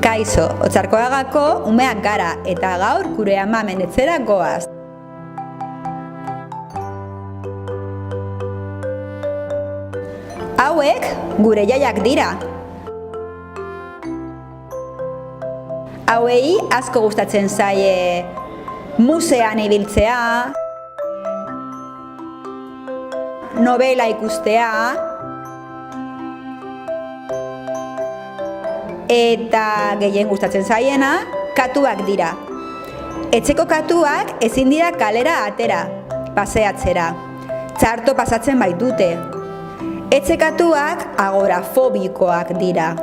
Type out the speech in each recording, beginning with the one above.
Kaixo, Otsarkoagako umeak gara eta gaur gure amamen etxera goaz. Hauek gure jaiak dira. Hauei asko gustatzen zaie musean ibiltzea, novela ikustea, eta gehien gustatzen zaiena katuak dira. Etxeko katuak ezin dira kalera atera, paseatzera. Txarto pasatzen baitute. Etxe katuak agorafobikoak dira.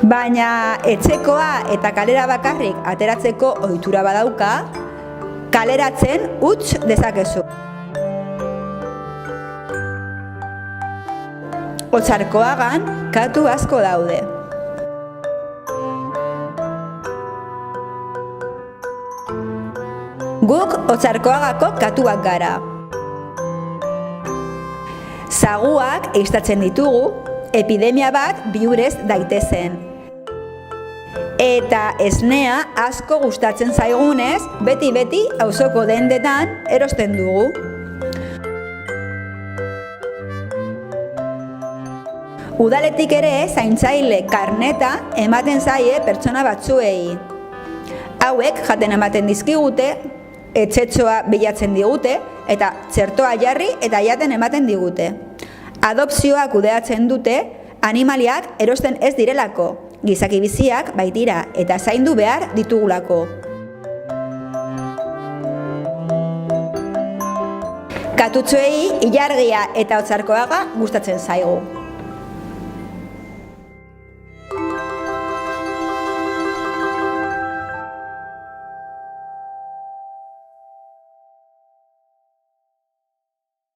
Baina etxekoa eta kalera bakarrik ateratzeko ohitura badauka, kaleratzen utz dezakezu. Otsarkoagan katu asko daude. Guk Otsarkoagako katuak gara. Zaguak eistatzen ditugu, epidemia bat bihurez daitezen. Eta esnea asko gustatzen zaigunez, beti auzoko dendetan erosten dugu. Udaletik ere zaintzaile karneta ematen zaie pertsona batzuei. Hauek jaten ematen dizkigute, etxetxoa bilatzen digute, eta txertoa jarri eta jaten ematen digute. Adopzioa kudeatzen dute, animaliak erosten ez direlako, gizaki biziak baitira eta zaindu behar ditugulako. Katutxoei ilargia eta Otsarkoaga gustatzen zaigu.